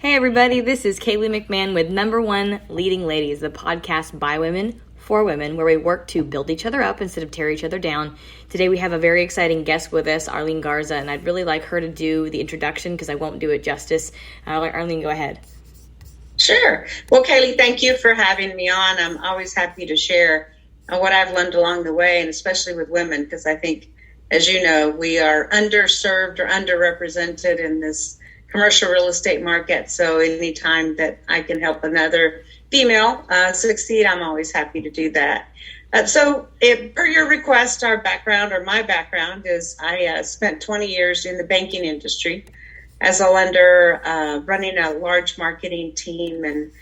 Hey everybody, this is Kaylee McMahon with Number One Leading Ladies, the podcast by women for women, where we work to build each other up instead of tear each other down. Today we have a very exciting guest with us, Arleen Garza, and I'd really like her to do the introduction because I won't do it justice. Arleen, go ahead. Sure. Well, Kaylee, thank you for having me on. I'm always happy to share what I've learned along the way, and especially with women, because I think, as you know, we are underserved or underrepresented in this commercial real estate market. So anytime that I can help another female succeed, I'm always happy to do that. Per your request, our background or my background is I spent 20 years in the banking industry as a lender, running a large marketing team and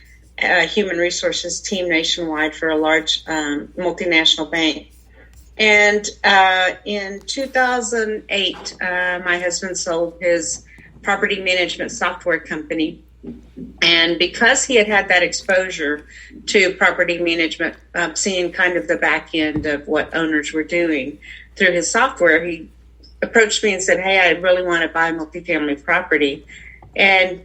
human resources team nationwide for a large multinational bank. And in 2008, my husband sold his property management software company. And because he had that exposure to property management, seeing kind of the back end of what owners were doing through his software, he approached me and said, "Hey, I really want to buy multifamily property." And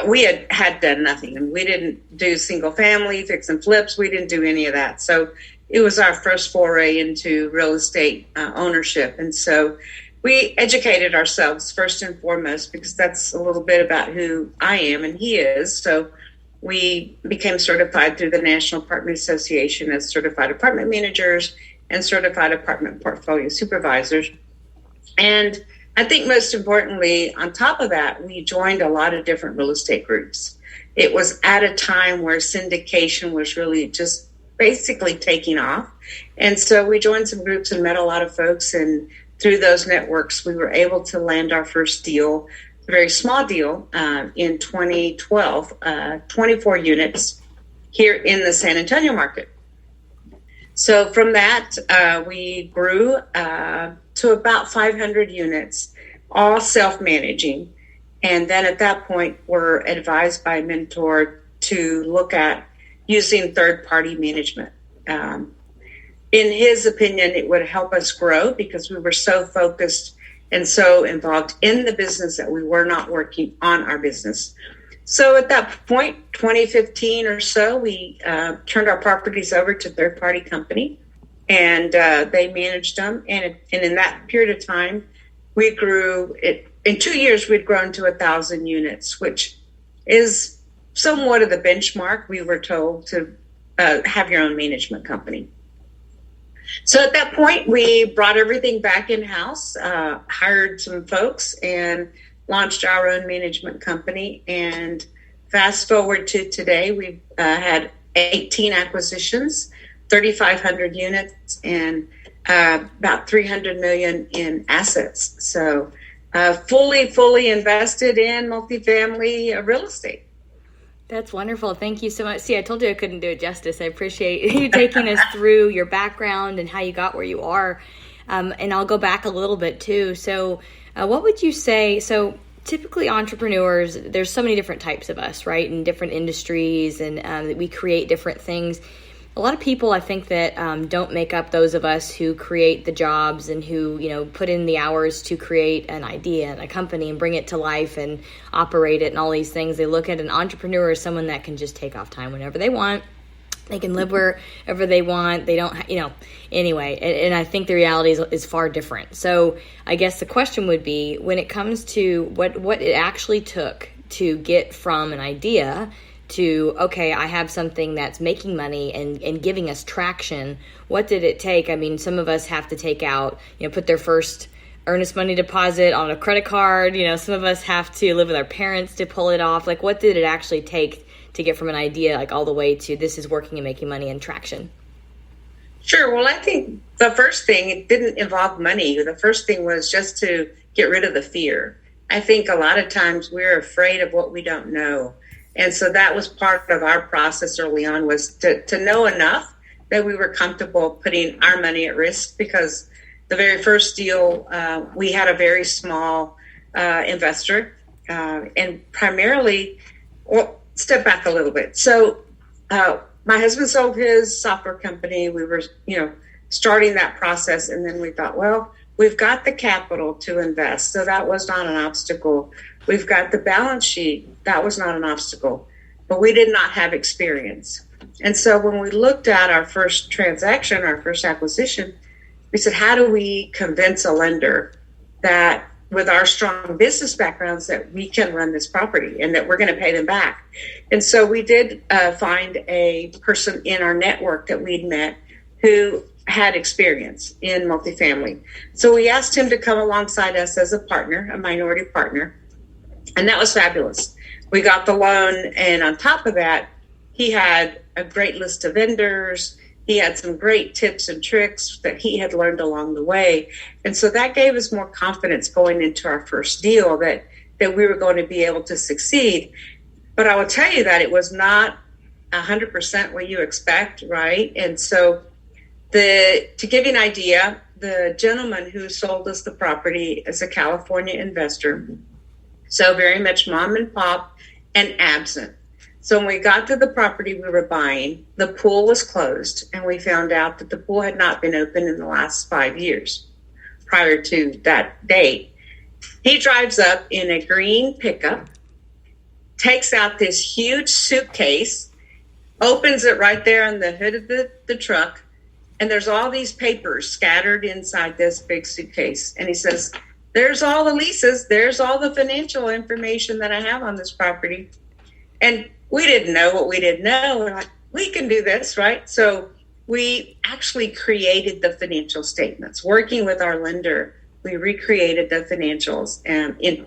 we had done nothing. And we didn't do single family, fix and flips. We didn't do any of that. So it was our first foray into real estate ownership. And so we educated ourselves first and foremost, because that's a little bit about who I am and he is. So we became certified through the National Apartment Association as certified apartment managers and certified apartment portfolio supervisors. And I think most importantly, on top of that, we joined a lot of different real estate groups. It was at a time where syndication was really just basically taking off. And so we joined some groups and met a lot of folks, and through those networks, we were able to land our first deal, a very small deal, in 2012, 24 units here in the San Antonio market. So from that, we grew to about 500 units, all self-managing. And then at that point, we're advised by a mentor to look at using third-party management. In his opinion, it would help us grow because we were so focused and so involved in the business that we were not working on our business. So at that point, 2015 or so, we turned our properties over to a third-party company, and they managed them. And in that period of time, we grew it. In 2 years, we'd grown to 1,000 units, which is somewhat of the benchmark. We were told to have your own management company. So at that point, we brought everything back in-house, hired some folks, and launched our own management company. And fast forward to today, we've had 18 acquisitions, 3,500 units, and about $300 million in assets. So fully invested in multifamily real estate. That's wonderful. Thank you so much. See, I told you I couldn't do it justice. I appreciate you taking us through your background and how you got where you are. And I'll go back a little bit too. So what would you say? So typically entrepreneurs, there's so many different types of us, right? In different industries, and we create different things. A lot of people, I think, that don't make up those of us who create the jobs and who, put in the hours to create an idea and a company and bring it to life and operate it and all these things. They look at an entrepreneur as someone that can just take off time whenever they want. They can live wherever they want. They don't, anyway. And I think the reality is far different. So I guess the question would be, when it comes to what it actually took to get from an idea to, okay, I have something that's making money and giving us traction. What did it take? I mean, some of us have to take out, put their first earnest money deposit on a credit card. Some of us have to live with our parents to pull it off. Like, what did it actually take to get from an idea, like, all the way to this is working and making money and traction? Sure. Well, I think the first thing, it didn't involve money. The first thing was just to get rid of the fear. I think a lot of times we're afraid of what we don't know. And so that was part of our process early on, was to know enough that we were comfortable putting our money at risk, because the very first deal, we had a very small investor, and primarily, well, step back a little bit. So my husband sold his software company. We were, starting that process. And then we thought, well, we've got the capital to invest. So that was not an obstacle We've got the balance sheet. That was not an obstacle, but we did not have experience. And so when we looked at our first transaction, our first acquisition, we said, how do we convince a lender that with our strong business backgrounds that we can run this property and that we're going to pay them back? And so we did find a person in our network that we'd met who had experience in multifamily. So we asked him to come alongside us as a partner, a minority partner, and that was fabulous. We got the loan, and on top of that, he had a great list of vendors. He had some great tips and tricks that he had learned along the way. And so that gave us more confidence going into our first deal that we were going to be able to succeed. But I will tell you that it was not 100% what you expect, right? And so to give you an idea, the gentleman who sold us the property is a California investor. So very much mom and pop and absent. So when we got to the property we were buying, the pool was closed, and we found out that the pool had not been open in the last 5 years prior to that date. He drives up in a green pickup, takes out this huge suitcase, opens it right there on the hood of the truck, and there's all these papers scattered inside this big suitcase. And he says, there's all the leases, there's all the financial information that I have on this property. And we didn't know what we didn't know. We're like, we can do this, right? So we actually created the financial statements. Working with our lender, we recreated the financials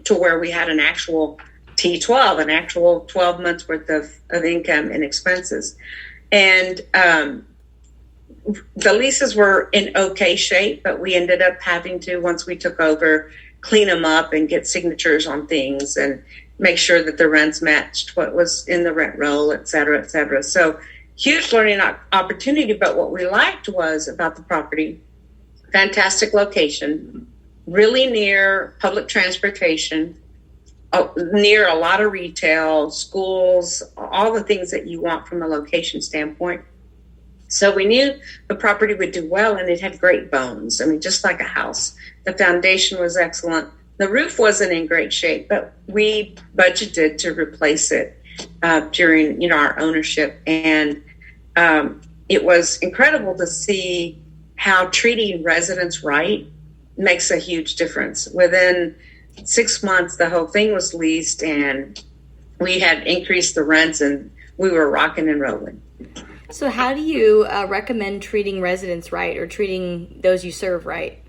to where we had an actual T12, an actual 12 months worth of income and expenses. And the leases were in okay shape, but we ended up having to, once we took over, clean them up and get signatures on things and make sure that the rents matched what was in the rent roll, et cetera, et cetera. So huge learning opportunity. But what we liked was about the property, fantastic location, really near public transportation, near a lot of retail, schools, all the things that you want from a location standpoint. So we knew the property would do well, and it had great bones. I mean, just like a house. The foundation was excellent. The roof wasn't in great shape, but we budgeted to replace it during, our ownership. And it was incredible to see how treating residents right makes a huge difference. Within 6 months, the whole thing was leased, and we had increased the rents, and we were rocking and rolling. So how do you recommend treating residents right, or treating those you serve right?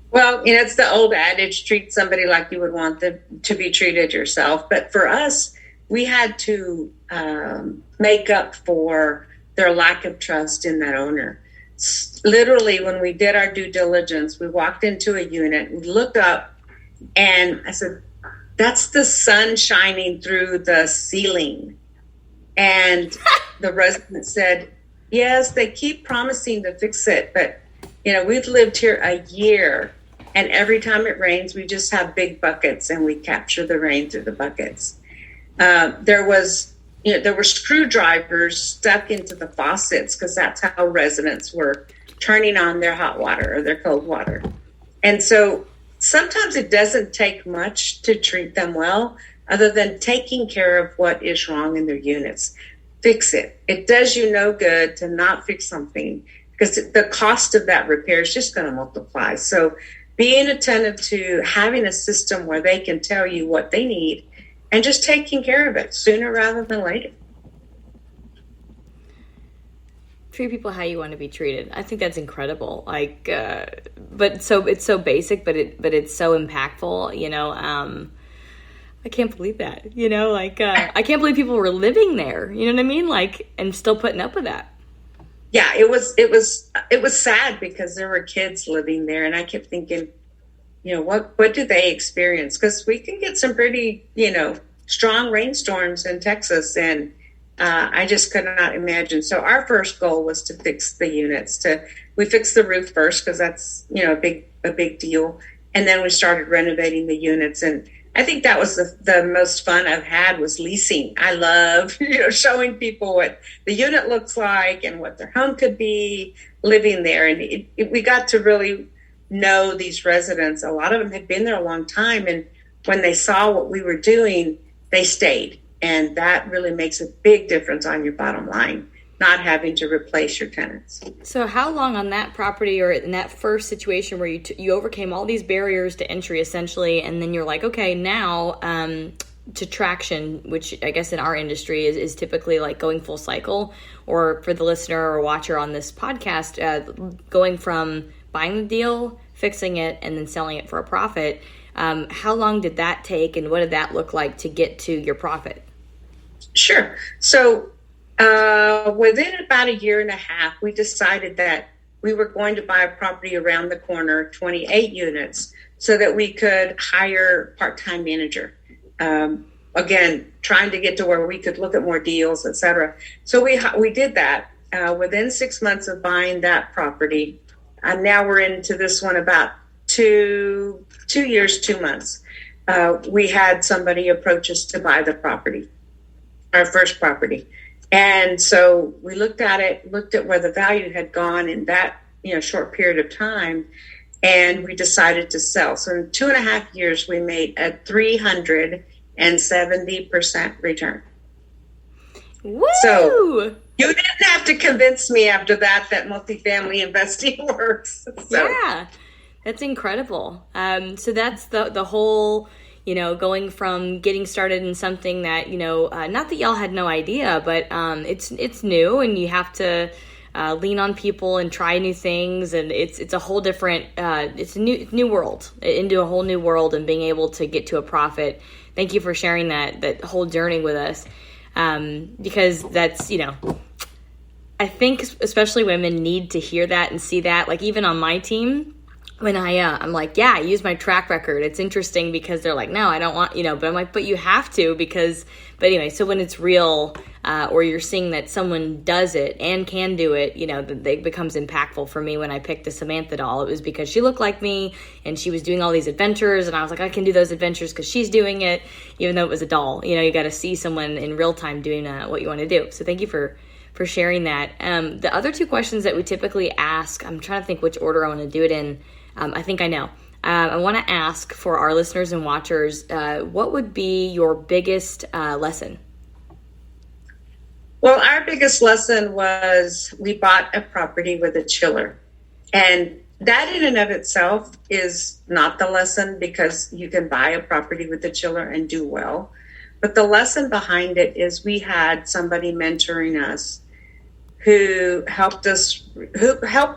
Well, it's the old adage, treat somebody like you would want them to be treated yourself. But for us, we had to make up for their lack of trust in that owner. Literally, when we did our due diligence, we walked into a unit, we looked up, and I said, that's the sun shining through the ceiling. And the resident said, yes, they keep promising to fix it, but we've lived here a year, and every time it rains, we just have big buckets and we capture the rain through the buckets. There were screwdrivers stuck into the faucets because that's how residents were turning on their hot water or their cold water. And so sometimes it doesn't take much to treat them well, other than taking care of what is wrong in their units. Fix it. It does you no good to not fix something, because the cost of that repair is just going to multiply. So being attentive to having a system where they can tell you what they need and just taking care of it sooner rather than later. Treat people how you want to be treated. I think that's incredible. But so it's so basic, but it's so impactful. I can't believe that, I can't believe people were living there, you know what I mean? And still putting up with that. Yeah, it was sad because there were kids living there, and I kept thinking, what do they experience? Because we can get some pretty, strong rainstorms in Texas, and I just could not imagine. So our first goal was to fix the units. We fixed the roof first because that's, a big deal. And then we started renovating the units, and I think that was the most fun I've had was leasing. I love, showing people what the unit looks like and what their home could be living there. And we got to really know these residents. A lot of them had been there a long time, and when they saw what we were doing, they stayed. And that really makes a big difference on your bottom line, not having to replace your tenants. So how long on that property or in that first situation where you overcame all these barriers to entry essentially, and then you're like, okay, now to traction, which I guess in our industry is typically like going full cycle, or for the listener or watcher on this podcast, going from buying the deal, fixing it, and then selling it for a profit. How long did that take, and what did that look like to get to your profit? Sure. So within about a year and a half, we decided that we were going to buy a property around the corner, 28 units, so that we could hire a part-time manager. Again, trying to get to where we could look at more deals, et cetera. So we did that within 6 months of buying that property. And now we're into this one about 2 years, 2 months. We had somebody approach us to buy the property, our first property. And so we looked at it, looked at where the value had gone in that short period of time, and we decided to sell. So in 2.5 years, we made a 370% return. Woo! So you didn't have to convince me after that multifamily investing works. So. Yeah, that's incredible. So that's the whole, going from getting started in something that, not that y'all had no idea, but it's new, and you have to lean on people and try new things, and it's a whole different, it's a new world, into a whole new world, and being able to get to a profit. Thank you for sharing that whole journey with us, because that's, I think especially women need to hear that and see that. Like even on my team, when I'm like, yeah, I use my track record. It's interesting because they're like, no, I don't want, but I'm like, but you have to but anyway, so when it's real, or you're seeing that someone does it and can do it, it becomes impactful for me. When I picked the Samantha doll, it was because she looked like me and she was doing all these adventures, and I was like, I can do those adventures because she's doing it, even though it was a doll. You got to see someone in real time doing what you want to do. So thank you for sharing that. The other two questions that we typically ask, I'm trying to think which order I want to do it in. I think I know. I want to ask for our listeners and watchers, what would be your biggest lesson? Well, our biggest lesson was we bought a property with a chiller. And that in and of itself is not the lesson, because you can buy a property with a chiller and do well. But the lesson behind it is we had somebody mentoring us who helped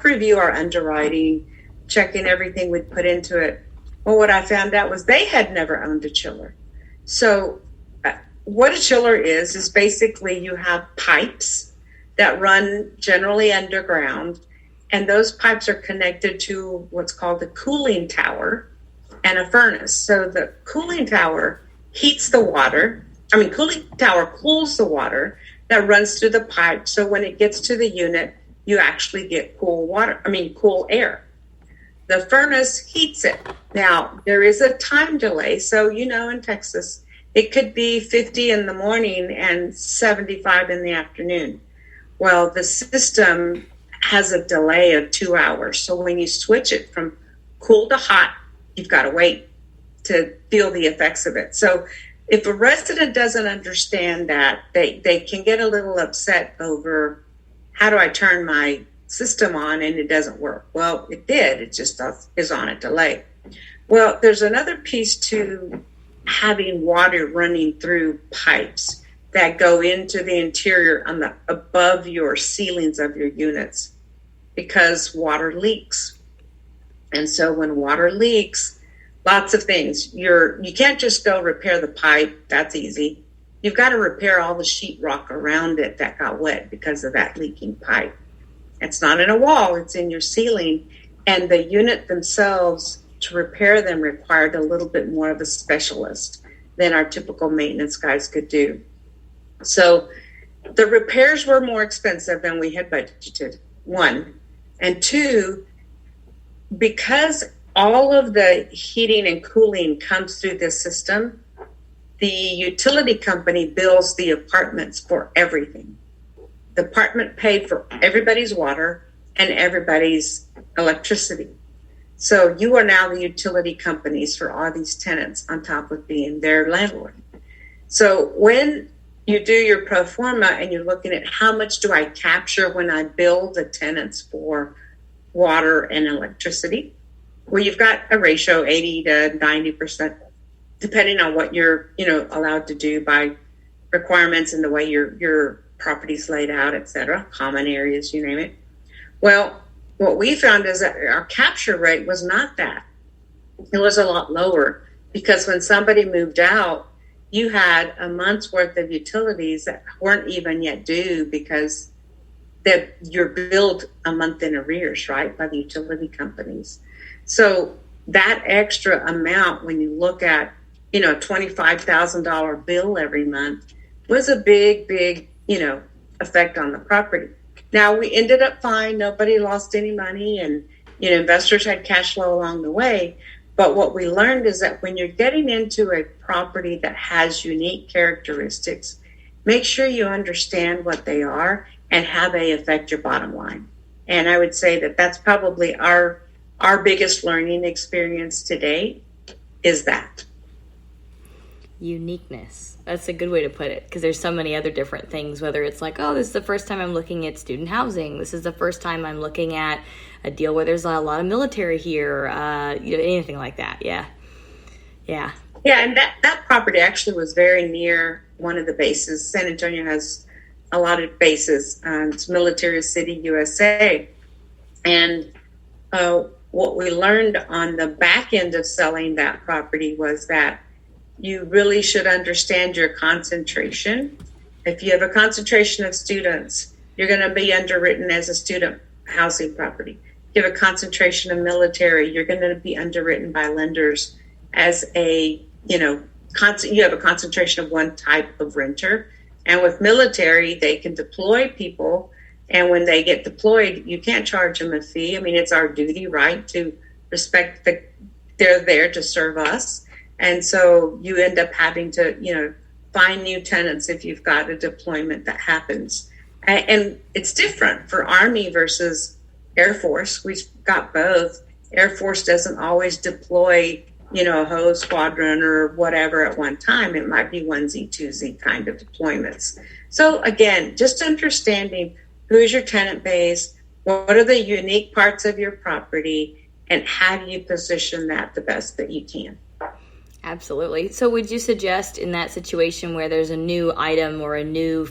review our underwriting, checking everything we'd put into it. Well, what I found out was they had never owned a chiller. So what a chiller is basically you have pipes that run generally underground, and those pipes are connected to what's called a cooling tower and a furnace. So the cooling tower heats the water. Cooling tower cools the water that runs through the pipe. So when it gets to the unit, you actually get cool air. The furnace heats it. Now, there is a time delay. So, in Texas, it could be 50 in the morning and 75 in the afternoon. Well, the system has a delay of 2 hours. So when you switch it from cool to hot, you've got to wait to feel the effects of it. So if a resident doesn't understand that, they can get a little upset over, how do I turn my system on and it doesn't work? Well, it did. It just is on a delay. Well, there's another piece to having water running through pipes that go into the interior above your ceilings of your units, because water leaks. And so when water leaks, lots of things. You can't just go repair the pipe. That's easy. You've got to repair all the sheetrock around it that got wet because of that leaking pipe. It's not in a wall, it's in your ceiling. And the unit themselves, to repair them, required a little bit more of a specialist than our typical maintenance guys could do. So the repairs were more expensive than we had budgeted, one. And two, because all of the heating and cooling comes through this system, the utility company bills the apartments for everything. The apartment paid for everybody's water and everybody's electricity. So you are now the utility companies for all these tenants on top of being their landlord. So when you do your pro forma and you're looking at how much do I capture when I bill the tenants for water and electricity, well, you've got a ratio 80 to 90%, depending on what you're allowed to do by requirements and the way your property's laid out, et cetera, common areas, you name it. Well, what we found is that our capture rate was not that. It was a lot lower because when somebody moved out, you had a month's worth of utilities that weren't even yet due because you're billed a month in arrears, right, by the utility companies. So that extra amount, when you look at, a $25,000 bill every month, was a big, effect on the property. Now, we ended up fine. Nobody lost any money, and, investors had cash flow along the way. But what we learned is that when you're getting into a property that has unique characteristics, make sure you understand what they are and how they affect your bottom line. And I would say that that's probably our biggest learning experience today is that. Uniqueness. That's a good way to put it, because there's so many other different things, whether it's like, oh, this is the first time I'm looking at student housing. This is the first time I'm looking at a deal where there's a lot of military here, anything like that. Yeah. Yeah, and that property actually was very near one of the bases. San Antonio has a lot of bases. It's Military City, USA. And what we learned on the back end of selling that property was that you really should understand your concentration. If you have a concentration of students, you're going to be underwritten as a student housing property. If you have a concentration of military, you're going to be underwritten by lenders as you have a concentration of one type of renter. And with military, they can deploy people. And when they get deployed, you can't charge them a fee. I mean, it's our duty, right, to respect they're there to serve us. And so you end up having to, find new tenants if you've got a deployment that happens. And it's different for Army versus Air Force. We've got both. Air Force doesn't always deploy, a whole squadron or whatever at one time. It might be onesie, twosie kind of deployments. So again, just understanding who's your tenant base, what are the unique parts of your property, and how do you position that the best that you can. Absolutely. So would you suggest in that situation where there's a new item or a new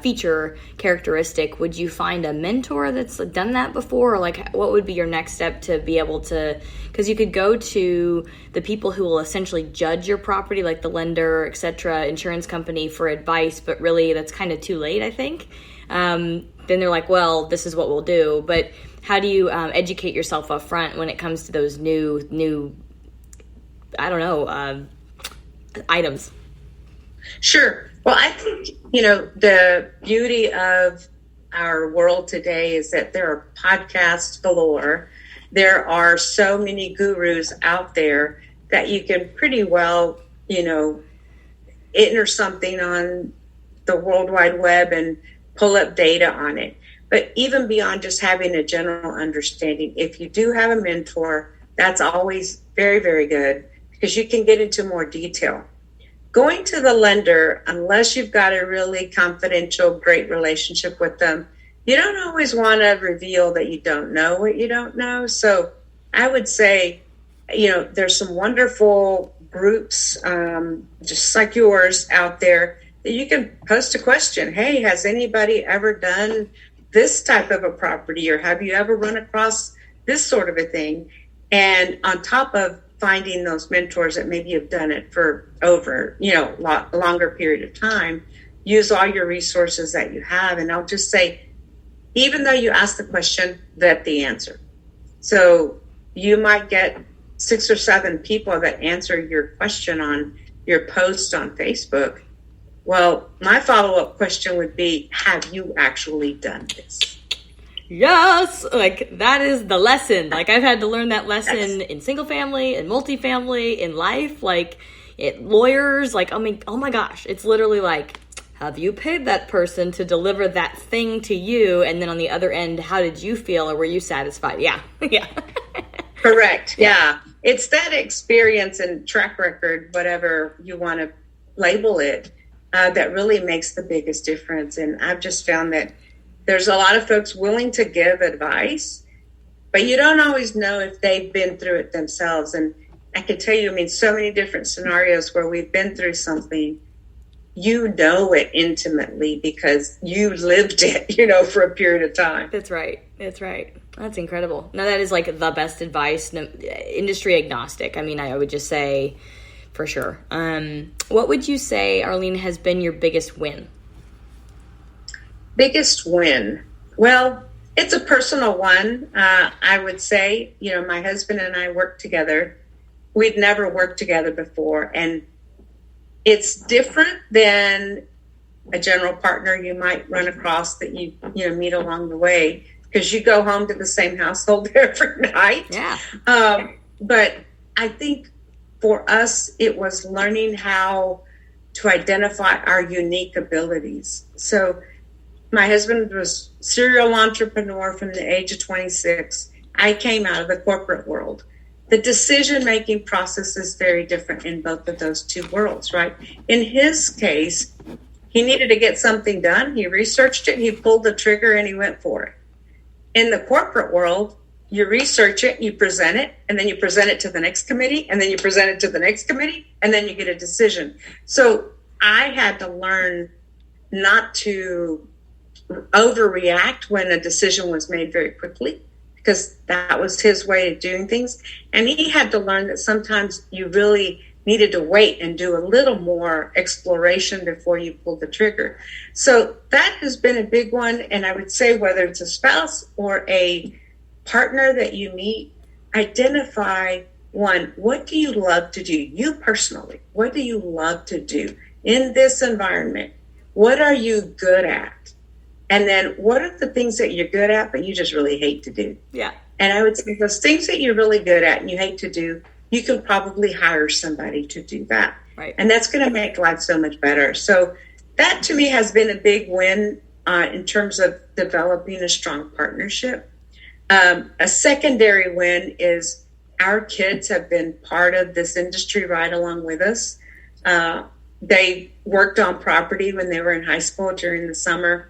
feature characteristic, would you find a mentor that's done that before? Or what would be your next step to be able to, because you could go to the people who will essentially judge your property, like the lender, et cetera, insurance company for advice, but really that's kind of too late, I think. Then they're like, well, this is what we'll do. But how do you educate yourself up front when it comes to those new items? Sure. Well, I think, the beauty of our world today is that there are podcasts galore. There are so many gurus out there that you can pretty well, enter something on the World Wide Web and pull up data on it. But even beyond just having a general understanding, if you do have a mentor, that's always very, very good, because you can get into more detail. Going to the lender, unless you've got a really confidential, great relationship with them, you don't always want to reveal that you don't know what you don't know. So I would say, there's some wonderful groups, just like yours out there, that you can post a question. Hey, has anybody ever done this type of a property? Or have you ever run across this sort of a thing? And on top of finding those mentors that maybe have done it for over, a longer period of time, use all your resources that you have. And I'll just say, even though you ask the question, vet the answer. So you might get 6 or 7 people that answer your question on your post on Facebook. Well, my follow-up question would be, have you actually done this? Yes, that is the lesson. I've had to learn that lesson in single family, in multifamily, in life, lawyers. Oh my gosh, it's literally have you paid that person to deliver that thing to you? And then on the other end, how did you feel, or were you satisfied? Yeah, yeah. Correct. Yeah. It's that experience and track record, whatever you want to label it, that really makes the biggest difference. And I've just found that there's a lot of folks willing to give advice, but you don't always know if they've been through it themselves. And I can tell you, I mean, so many different scenarios where we've been through something, you know it intimately because you lived it, for a period of time. That's right. That's incredible. Now, that is like the best advice, industry agnostic. I mean, I would just say for sure. What would you say, Arleen, has been your biggest win? Biggest win? Well, it's a personal one. I would say, my husband and I worked together. We'd never worked together before. And it's different than a general partner you might run across that you meet along the way, because you go home to the same household every night. Yeah. But I think for us, it was learning how to identify our unique abilities. So my husband was serial entrepreneur from the age of 26. I came out of the corporate world. The decision-making process is very different in both of those two worlds, right? In his case, he needed to get something done. He researched it, he pulled the trigger, and he went for it. In the corporate world, you research it, you present it, and then you present it to the next committee, and then you present it to the next committee, and then you get a decision. So I had to learn not to overreact when a decision was made very quickly, because that was his way of doing things. And he had to learn that sometimes you really needed to wait and do a little more exploration before you pull the trigger. So that has been a big one. And I would say whether it's a spouse or a partner that you meet, identify, one, what do you love to do? You personally, what do you love to do in this environment? What are you good at? And then what are the things that you're good at, but you just really hate to do? Yeah. And I would say those things that you're really good at and you hate to do, you can probably hire somebody to do that. Right. And that's going to make life so much better. So that to me has been a big win in terms of developing a strong partnership. A secondary win is our kids have been part of this industry right along with us. They worked on property when they were in high school during the summer,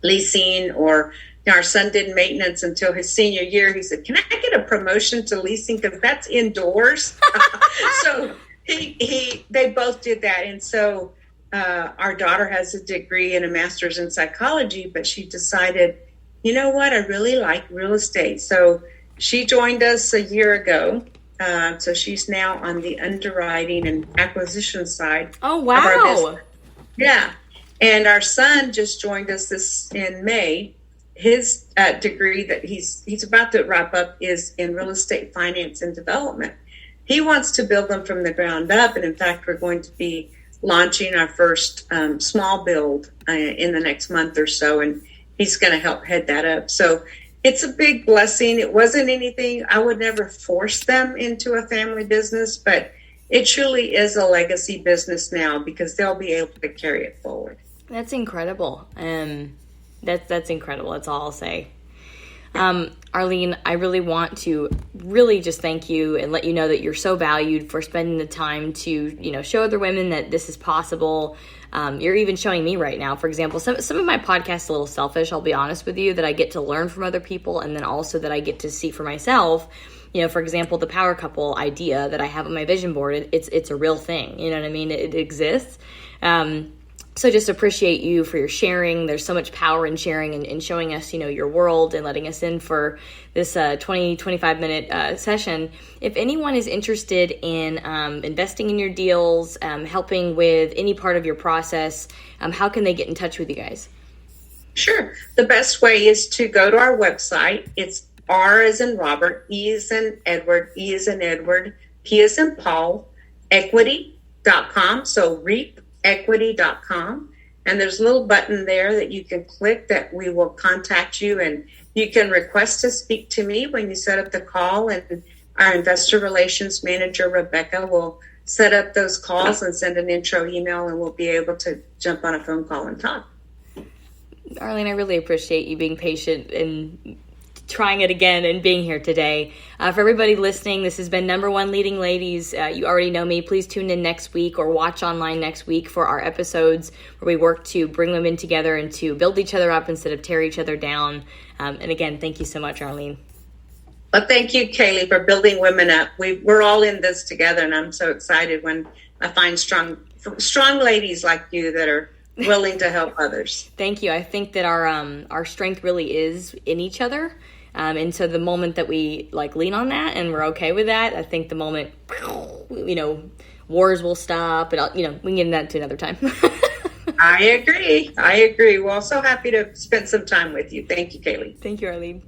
leasing, or our son did maintenance until his senior year. He said, "Can I get a promotion to leasing? Because that's indoors." So they both did that. And so our daughter has a degree and a master's in psychology, but she decided, you know what, I really like real estate. So she joined us a year ago. So she's now on the underwriting and acquisition side. Oh, wow. Yeah. And our son just joined us in May. His degree that he's about to wrap up is in real estate finance and development. He wants to build them from the ground up. And in fact, we're going to be launching our first small build in the next month or so. And he's going to help head that up. So it's a big blessing. It wasn't anything, I would never force them into a family business, but it truly is a legacy business now because they'll be able to carry it forward. That's incredible. That's incredible. That's all I'll say. Arleen, I really want to really just thank you and let you know that you're so valued for spending the time to, show other women that this is possible. You're even showing me right now, for example, some of my podcasts are a little selfish, I'll be honest with you, that I get to learn from other people and then also that I get to see for myself. For example, the power couple idea that I have on my vision board, it's a real thing. You know what I mean? It exists. So just appreciate you for your sharing. There's so much power in sharing and showing us, your world and letting us in for this 25 minute session. If anyone is interested in investing in your deals, helping with any part of your process, how can they get in touch with you guys? Sure. The best way is to go to our website. It's R as in Robert, E as in Edward, E as in Edward, P as in Paul, equity.com. So reapequity.com. And there's a little button there that you can click that we will contact you, and you can request to speak to me when you set up the call, and our investor relations manager, Rebecca, will set up those calls and send an intro email, and we'll be able to jump on a phone call and talk. Arleen, I really appreciate you being patient and trying it again and being here today. For everybody listening, this has been Number One Leading Ladies. You already know me. Please tune in next week or watch online next week for our episodes where we work to bring women together and to build each other up instead of tear each other down. And again, thank you so much, Arleen. Well, thank you, Kaylee, for building women up. We're all in this together, and I'm so excited when I find strong ladies like you that are willing to help others. Thank you. I think that our strength really is in each other. And so the moment that we lean on that and we're okay with that, I think the moment, wars will stop, and we can get into that to another time. I agree. Well, so happy to spend some time with you. Thank you, Kaylee. Thank you, Arleen.